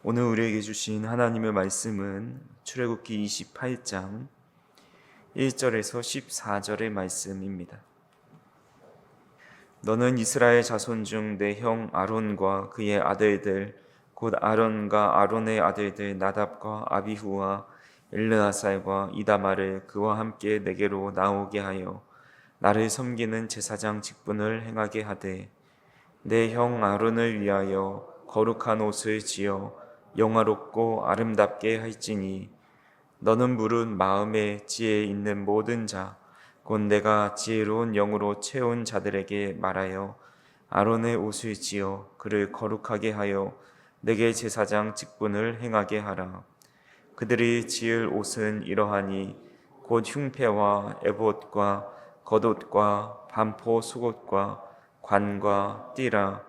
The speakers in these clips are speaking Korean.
오늘 우리에게 주신 하나님의 말씀은 출애굽기 28장 1절에서 14절의 말씀입니다. 너는 이스라엘 자손 중 내 형 아론과 그의 아들들 곧 아론과 아론의 아들들 나답과 아비후와 엘르아살과 이다마를 그와 함께 내게로 나오게 하여 나를 섬기는 제사장 직분을 행하게 하되 내 형 아론을 위하여 거룩한 옷을 지어 영화롭고 아름답게 할지니 너는 물은 마음에 지혜 있는 모든 자 곧 내가 지혜로운 영으로 채운 자들에게 말하여 아론의 옷을 지어 그를 거룩하게 하여 내게 제사장 직분을 행하게 하라. 그들이 지을 옷은 이러하니 곧 흉패와 에봇과 겉옷과 반포 속옷과 관과 띠라.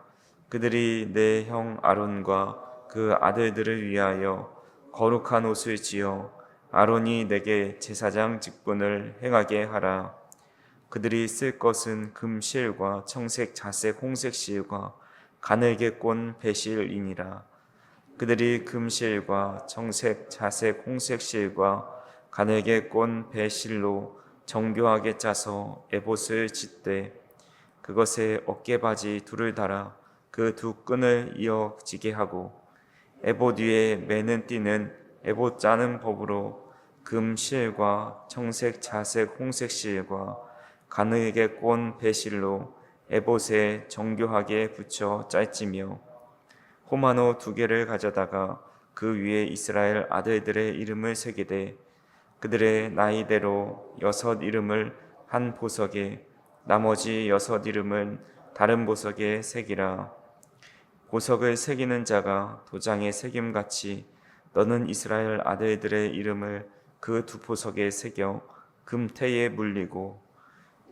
그들이 내 형 아론과 그 아들들을 위하여 거룩한 옷을 지어 아론이 내게 제사장 직분을 행하게 하라. 그들이 쓸 것은 금실과 청색, 자색, 홍색 실과 가늘게 꼰 배실이니라. 그들이 금실과 청색, 자색, 홍색 실과 가늘게 꼰 배실로 정교하게 짜서 에봇을 짓되 그것에 어깨바지 둘을 달아 그 두 끈을 이어지게 하고 에봇 위에 매는 띠는 에봇 짜는 법으로 금실과 청색, 자색, 홍색 실과 가늘게 꼰 배실로 에봇에 정교하게 붙여 짤지며 호마노 2개를 가져다가 그 위에 이스라엘 아들들의 이름을 새기되 그들의 나이대로 6 이름을 한 보석에 나머지 6 이름은 다른 보석에 새기라. 보석을 새기는 자가 도장에 새김같이 너는 이스라엘 아들들의 이름을 그 2 보석에 새겨 금태에 물리고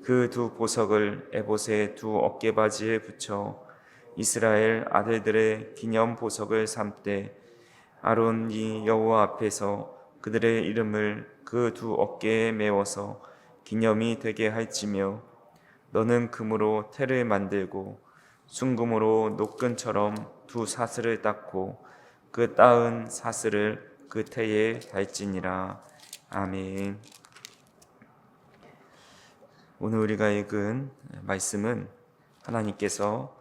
그 2 보석을 에봇의 2 어깨바지에 붙여 이스라엘 아들들의 기념 보석을 삼되 아론이 여호와 앞에서 그들의 이름을 그 2 어깨에 메워서 기념이 되게 할지며 너는 금으로 태를 만들고 순금으로 노끈처럼 2 사슬을 닦고 그 따은 사슬을 그 태에 달지니라. 아멘. 오늘 우리가 읽은 말씀은 하나님께서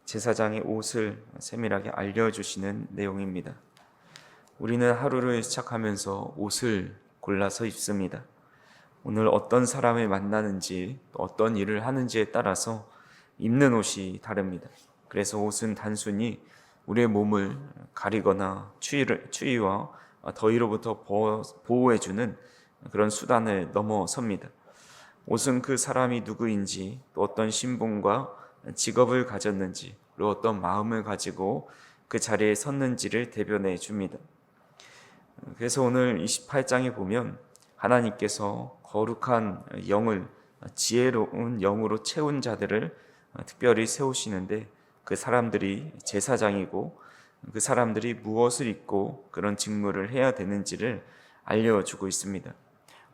제사장의 옷을 세밀하게 알려주시는 내용입니다. 우리는 하루를 시작하면서 옷을 골라서 입습니다. 오늘 어떤 사람을 만나는지 어떤 일을 하는지에 따라서 입는 옷이 다릅니다. 그래서 옷은 단순히 우리의 몸을 가리거나 추위와 더위로부터 보호해주는 그런 수단을 넘어섭니다. 옷은 그 사람이 누구인지, 또 어떤 신분과 직업을 가졌는지, 그리고 어떤 마음을 가지고 그 자리에 섰는지를 대변해 줍니다. 그래서 오늘 28장에 보면 하나님께서 거룩한 영을 지혜로운 영으로 채운 자들을 특별히 세우시는데 그 사람들이 제사장이고 그 사람들이 무엇을 입고 그런 직무를 해야 되는지를 알려주고 있습니다.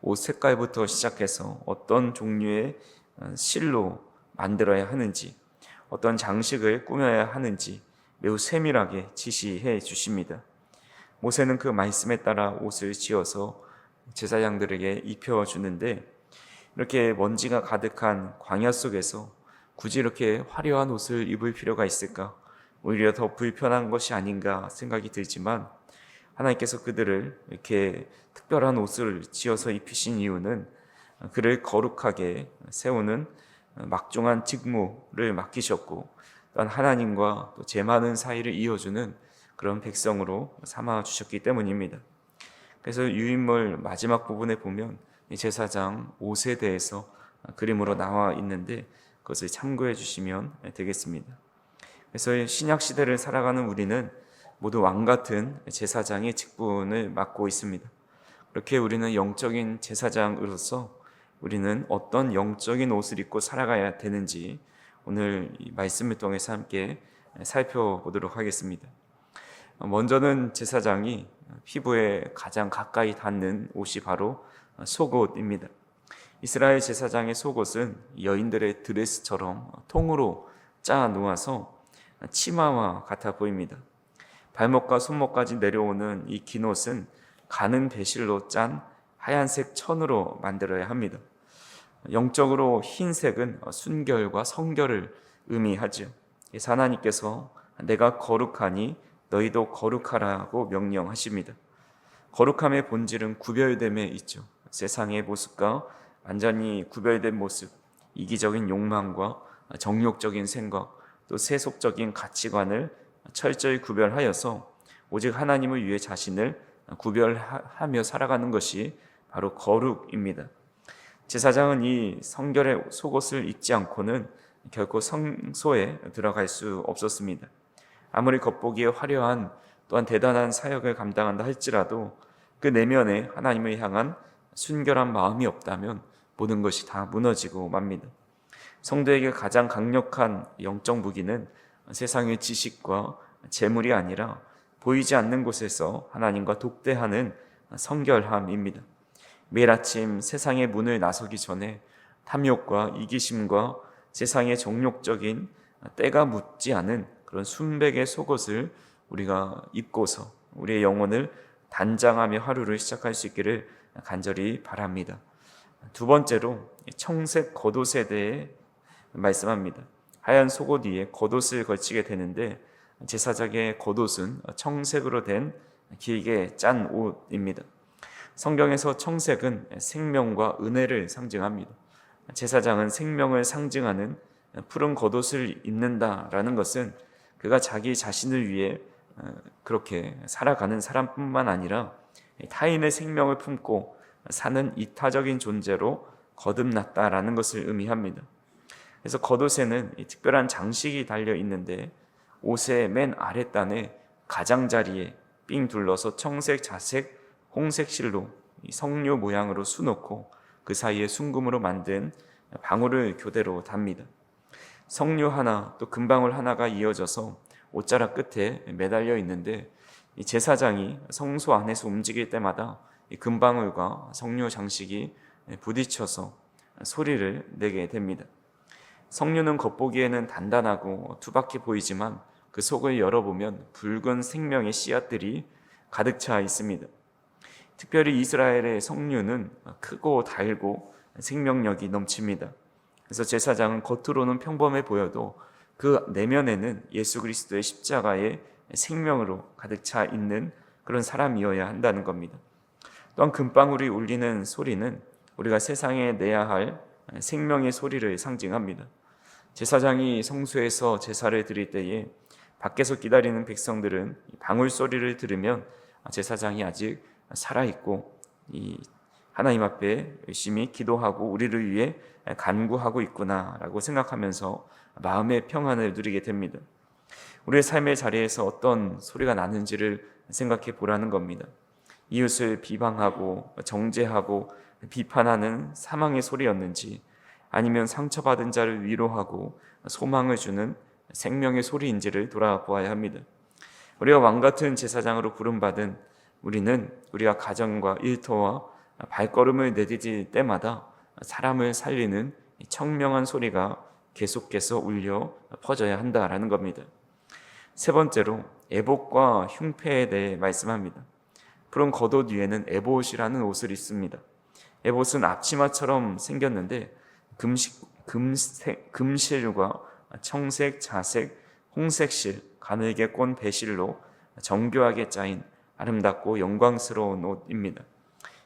옷 색깔부터 시작해서 어떤 종류의 실로 만들어야 하는지, 어떤 장식을 꾸며야 하는지 매우 세밀하게 지시해 주십니다. 모세는 그 말씀에 따라 옷을 지어서 제사장들에게 입혀주는데 이렇게 먼지가 가득한 광야 속에서 굳이 이렇게 화려한 옷을 입을 필요가 있을까? 오히려 더 불편한 것이 아닌가 생각이 들지만 하나님께서 그들을 이렇게 특별한 옷을 지어서 입히신 이유는 그를 거룩하게 세우는 막중한 직무를 맡기셨고 또한 하나님과 또 제 많은 사이를 이어주는 그런 백성으로 삼아 주셨기 때문입니다. 그래서 유인물 마지막 부분에 보면 제사장 옷에 대해서 그림으로 나와 있는데 그것을 참고해 주시면 되겠습니다. 그래서 신약 시대를 살아가는 우리는 모두 왕 같은 제사장의 직분을 맡고 있습니다. 그렇게 우리는 영적인 제사장으로서 우리는 어떤 영적인 옷을 입고 살아가야 되는지 오늘 이 말씀을 통해서 함께 살펴보도록 하겠습니다. 먼저는 제사장이 피부에 가장 가까이 닿는 옷이 바로 속옷입니다. 이스라엘 제사장의 속옷은 여인들의 드레스처럼 통으로 짜 놓아서 치마와 같아 보입니다. 발목과 손목까지 내려오는 이 긴 옷은 가는 배실로 짠 하얀색 천으로 만들어야 합니다. 영적으로 흰색은 순결과 성결을 의미하죠. 그래서 하나님께서 내가 거룩하니 너희도 거룩하라고 명령하십니다. 거룩함의 본질은 구별됨에 있죠. 세상의 모습과 완전히 구별된 모습, 이기적인 욕망과 정욕적인 생각, 또 세속적인 가치관을 철저히 구별하여서 오직 하나님을 위해 자신을 구별하며 살아가는 것이 바로 거룩입니다. 제사장은 이 성결의 속옷을 입지 않고는 결코 성소에 들어갈 수 없었습니다. 아무리 겉보기에 화려한 또한 대단한 사역을 감당한다 할지라도 그 내면에 하나님을 향한 순결한 마음이 없다면 모든 것이 다 무너지고 맙니다. 성도에게 가장 강력한 영적 무기는 세상의 지식과 재물이 아니라 보이지 않는 곳에서 하나님과 독대하는 성결함입니다. 매일 아침 세상의 문을 나서기 전에 탐욕과 이기심과 세상의 정욕적인 때가 묻지 않은 그런 순백의 속옷을 우리가 입고서 우리의 영혼을 단장하며 하루를 시작할 수 있기를 간절히 바랍니다. 두 번째로 청색 겉옷에 대해 말씀합니다. 하얀 속옷 위에 겉옷을 걸치게 되는데 제사장의 겉옷은 청색으로 된 길게 짠 옷입니다. 성경에서 청색은 생명과 은혜를 상징합니다. 제사장은 생명을 상징하는 푸른 겉옷을 입는다라는 것은 그가 자기 자신을 위해 그렇게 살아가는 사람뿐만 아니라 타인의 생명을 품고 사는 이타적인 존재로 거듭났다라는 것을 의미합니다. 그래서 겉옷에는 특별한 장식이 달려 있는데 옷의 맨 아랫단에 가장자리에 삥 둘러서 청색, 자색, 홍색 실로 성류 모양으로 수놓고 그 사이에 순금으로 만든 방울을 교대로 답니다. 성류 하나 또 금방울 하나가 이어져서 옷자락 끝에 매달려 있는데 이 제사장이 성소 안에서 움직일 때마다 이 금방울과 성류 장식이 부딪혀서 소리를 내게 됩니다. 성류는 겉보기에는 단단하고 투박해 보이지만 그 속을 열어보면 붉은 생명의 씨앗들이 가득 차 있습니다. 특별히 이스라엘의 성류는 크고 달고 생명력이 넘칩니다. 그래서 제사장은 겉으로는 평범해 보여도 그 내면에는 예수 그리스도의 십자가의 생명으로 가득 차 있는 그런 사람이어야 한다는 겁니다. 또한 금방울이 울리는 소리는 우리가 세상에 내야 할 생명의 소리를 상징합니다. 제사장이 성소에서 제사를 드릴 때에 밖에서 기다리는 백성들은 방울 소리를 들으면 제사장이 아직 살아있고 이 하나님 앞에 열심히 기도하고 우리를 위해 간구하고 있구나라고 생각하면서 마음의 평안을 누리게 됩니다. 우리의 삶의 자리에서 어떤 소리가 나는지를 생각해 보라는 겁니다. 이웃을 비방하고 정죄하고 비판하는 사망의 소리였는지 아니면 상처받은 자를 위로하고 소망을 주는 생명의 소리인지를 돌아보아야 합니다. 우리가 왕같은 제사장으로 부름받은 우리는 우리가 가정과 일터와 발걸음을 내디딜 때마다 사람을 살리는 청명한 소리가 계속해서 울려 퍼져야 한다라는 겁니다. 세 번째로 에봇과 흉패에 대해 말씀합니다. 푸른 겉옷 위에는 에봇이라는 옷을 입습니다. 에봇은 앞치마처럼 생겼는데 금실과 청색, 자색, 홍색실, 가늘게 꼰 배실로 정교하게 짜인 아름답고 영광스러운 옷입니다.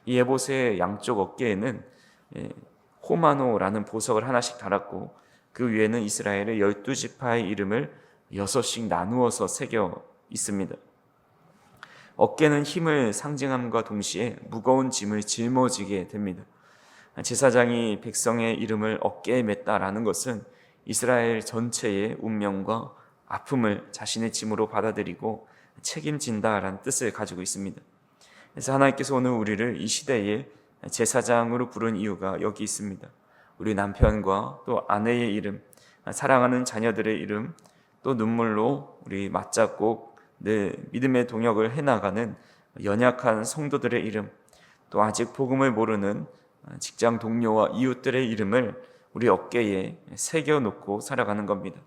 이 에봇의 양쪽 어깨에는 호마노라는 보석을 하나씩 달았고 그 위에는 이스라엘의 12지파의 이름을 6씩 나누어서 새겨 있습니다. 어깨는 힘을 상징함과 동시에 무거운 짐을 짊어지게 됩니다. 제사장이 백성의 이름을 어깨에 맸다라는 것은 이스라엘 전체의 운명과 아픔을 자신의 짐으로 받아들이고 책임진다라는 뜻을 가지고 있습니다. 그래서 하나님께서 오늘 우리를 이 시대에 제사장으로 부른 이유가 여기 있습니다. 우리 남편과 또 아내의 이름, 사랑하는 자녀들의 이름, 또 눈물로 우리 맞잡고 늘 믿음의 동역을 해나가는 연약한 성도들의 이름, 또 아직 복음을 모르는 직장 동료와 이웃들의 이름을 우리 어깨에 새겨놓고 살아가는 겁니다.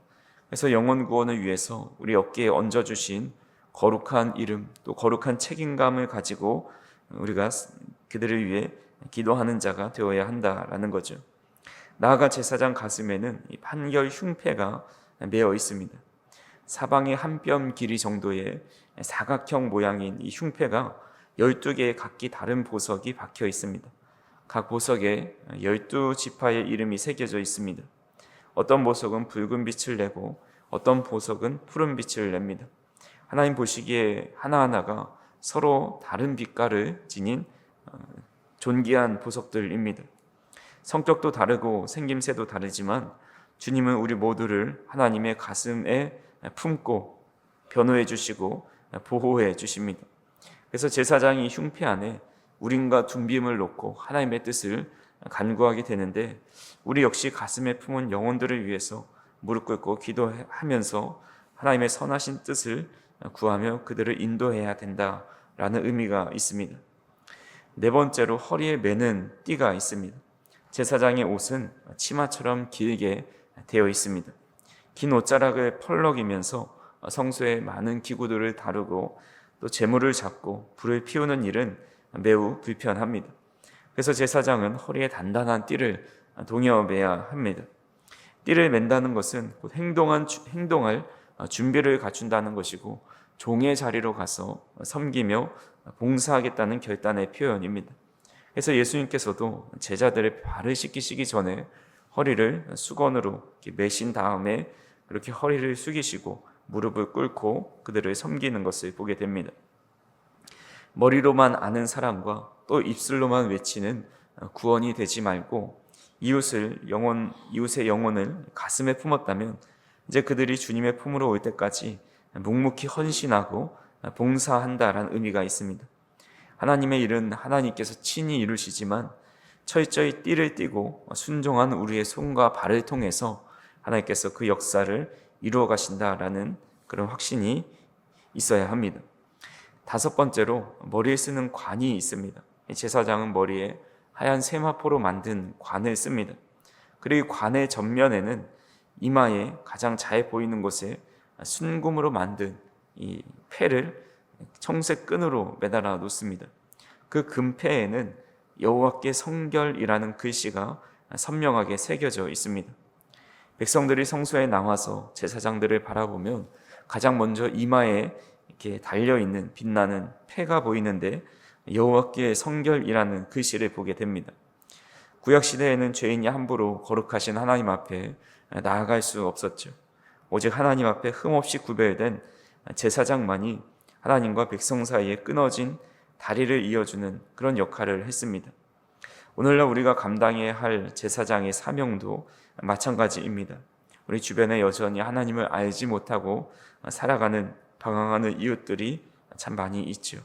그래서 영혼 구원을 위해서 우리 어깨에 얹어주신 거룩한 이름, 또 거룩한 책임감을 가지고 우리가 그들을 위해 기도하는 자가 되어야 한다라는 거죠. 나아가 제사장 가슴에는 이 판결 흉패가 매어 있습니다. 사방에 한 뼘 길이 정도의 사각형 모양인 이 흉패가 12개의 각기 다른 보석이 박혀 있습니다. 각 보석에 12지파의 이름이 새겨져 있습니다. 어떤 보석은 붉은 빛을 내고 어떤 보석은 푸른 빛을 냅니다. 하나님 보시기에 하나하나가 서로 다른 빛깔을 지닌 존귀한 보석들입니다. 성격도 다르고 생김새도 다르지만 주님은 우리 모두를 하나님의 가슴에 품고 변호해 주시고 보호해 주십니다. 그래서 제사장이 흉패 안에 우림과 둔빔을 놓고 하나님의 뜻을 간구하게 되는데, 우리 역시 가슴에 품은 영혼들을 위해서 무릎 꿇고 기도하면서 하나님의 선하신 뜻을 구하며 그들을 인도해야 된다라는 의미가 있습니다. 네 번째로 허리에 매는 띠가 있습니다. 제사장의 옷은 치마처럼 길게 되어 있습니다. 긴 옷자락을 펄럭이면서 성소의 많은 기구들을 다루고 또 재물을 잡고 불을 피우는 일은 매우 불편합니다. 그래서 제사장은 허리에 단단한 띠를 동여 매야 합니다. 띠를 맨다는 것은 곧 행동할 준비를 갖춘다는 것이고, 종의 자리로 가서 섬기며 봉사하겠다는 결단의 표현입니다. 그래서 예수님께서도 제자들의 발을 씻기시기 전에 허리를 수건으로 매신 다음에 그렇게 허리를 숙이시고 무릎을 꿇고 그들을 섬기는 것을 보게 됩니다. 머리로만 아는 사람과 또 입술로만 외치는 구원이 되지 말고 이웃의 영혼을 가슴에 품었다면 이제 그들이 주님의 품으로 올 때까지 묵묵히 헌신하고 봉사한다라는 의미가 있습니다. 하나님의 일은 하나님께서 친히 이루시지만 철저히 띠를 띠고 순종한 우리의 손과 발을 통해서 하나님께서 그 역사를 이루어 가신다라는 그런 확신이 있어야 합니다. 다섯 번째로 머리에 쓰는 관이 있습니다. 제사장은 머리에 하얀 세마포로 만든 관을 씁니다. 그리고 관의 전면에는 이마에 가장 잘 보이는 곳에 순금으로 만든 이 패를 청색 끈으로 매달아 놓습니다. 그 금패에는 여호와께 성결이라는 글씨가 선명하게 새겨져 있습니다. 백성들이 성소에 나와서 제사장들을 바라보면 가장 먼저 이마에 이렇게 달려있는 빛나는 패가 보이는데 여호와께 성결이라는 글씨를 보게 됩니다. 구약시대에는 죄인이 함부로 거룩하신 하나님 앞에 나아갈 수 없었죠. 오직 하나님 앞에 흠없이 구별된 제사장만이 하나님과 백성 사이에 끊어진 다리를 이어주는 그런 역할을 했습니다. 오늘날 우리가 감당해야 할 제사장의 사명도 마찬가지입니다. 우리 주변에 여전히 하나님을 알지 못하고 살아가는 방황하는 이웃들이 참 많이 있죠.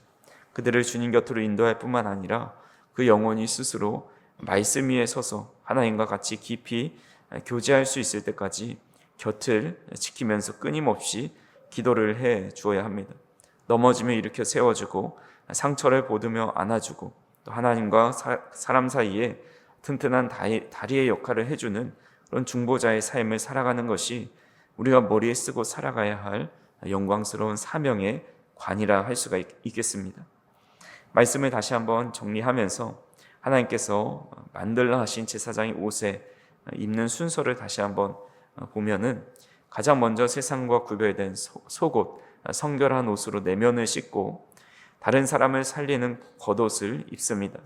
그들을 주님 곁으로 인도할 뿐만 아니라 그 영혼이 스스로 말씀 위에 서서 하나님과 같이 깊이 교제할 수 있을 때까지 곁을 지키면서 끊임없이 기도를 해 주어야 합니다. 넘어지면 일으켜 세워주고 상처를 보듬어 안아주고 또 하나님과 사람 사이에 튼튼한 다리의 역할을 해주는 그런 중보자의 삶을 살아가는 것이 우리가 머리에 쓰고 살아가야 할 영광스러운 사명의 관이라 할 수가 있겠습니다. 말씀을 다시 한번 정리하면서 하나님께서 만들라 하신 제사장의 옷에 입는 순서를 다시 한번 보면은 가장 먼저 세상과 구별된 속옷, 성결한 옷으로 내면을 씻고 다른 사람을 살리는 겉옷을 입습니다.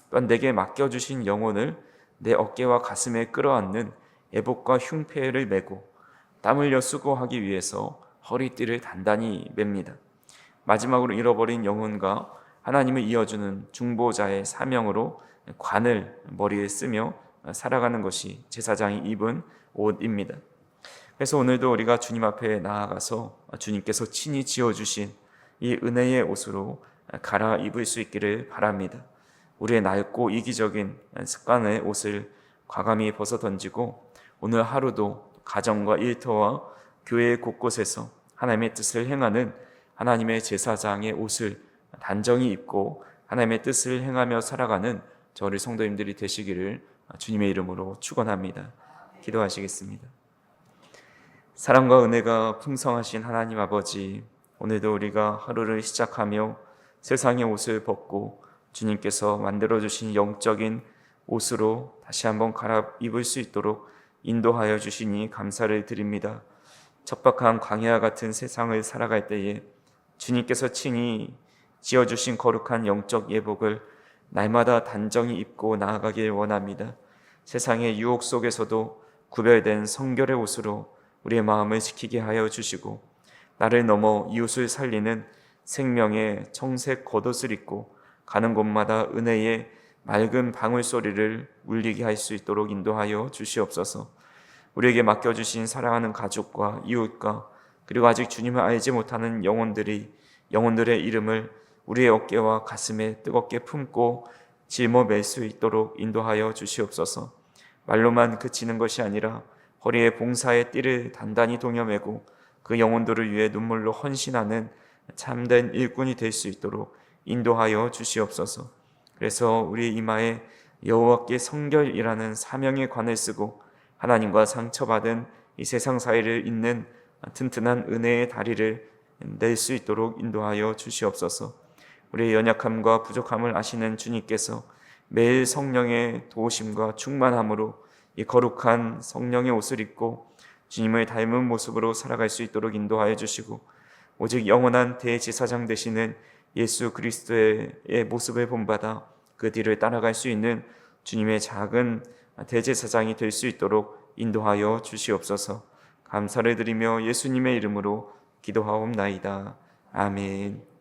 또한 내게 맡겨주신 영혼을 내 어깨와 가슴에 끌어안는 애복과 흉패를 메고 땀 흘려 수고하기 위해서 허리띠를 단단히 맵니다. 마지막으로 잃어버린 영혼과 하나님을 이어주는 중보자의 사명으로 관을 머리에 쓰며 살아가는 것이 제사장이 입은 옷입니다. 그래서 오늘도 우리가 주님 앞에 나아가서 주님께서 친히 지어주신 이 은혜의 옷으로 갈아입을 수 있기를 바랍니다. 우리의 낡고 이기적인 습관의 옷을 과감히 벗어던지고 오늘 하루도 가정과 일터와 교회 곳곳에서 하나님의 뜻을 행하는 하나님의 제사장의 옷을 단정히 입고 하나님의 뜻을 행하며 살아가는 저희 성도님들이 되시기를 주님의 이름으로 축원합니다. 기도하시겠습니다. 사랑과 은혜가 풍성하신 하나님 아버지, 오늘도 우리가 하루를 시작하며 세상의 옷을 벗고 주님께서 만들어주신 영적인 옷으로 다시 한번 갈아입을 수 있도록 인도하여 주시니 감사를 드립니다. 척박한 광야 같은 세상을 살아갈 때에 주님께서 친히 지어주신 거룩한 영적 예복을 날마다 단정히 입고 나아가길 원합니다. 세상의 유혹 속에서도 구별된 성결의 옷으로 우리의 마음을 지키게 하여 주시고, 나를 넘어 이웃을 살리는 생명의 청색 겉옷을 입고 가는 곳마다 은혜의 맑은 방울 소리를 울리게 할 수 있도록 인도하여 주시옵소서. 우리에게 맡겨주신 사랑하는 가족과 이웃과 그리고 아직 주님을 알지 못하는 영혼들의 이름을 우리의 어깨와 가슴에 뜨겁게 품고 짊어맬 수 있도록 인도하여 주시옵소서. 말로만 그치는 것이 아니라 허리에 봉사의 띠를 단단히 동여매고 그 영혼들을 위해 눈물로 헌신하는 참된 일꾼이 될 수 있도록 인도하여 주시옵소서. 그래서 우리 이마에 여호와께 성결이라는 사명의 관을 쓰고 하나님과 상처받은 이 세상 사이를 잇는 튼튼한 은혜의 다리를 낼 수 있도록 인도하여 주시옵소서. 우리의 연약함과 부족함을 아시는 주님께서 매일 성령의 도우심과 충만함으로 이 거룩한 성령의 옷을 입고 주님을 닮은 모습으로 살아갈 수 있도록 인도하여 주시고, 오직 영원한 대제사장 되시는 예수 그리스도의 모습을 본받아 그 뒤를 따라갈 수 있는 주님의 작은 대제사장이 될 수 있도록 인도하여 주시옵소서. 감사를 드리며 예수님의 이름으로 기도하옵나이다. 아멘.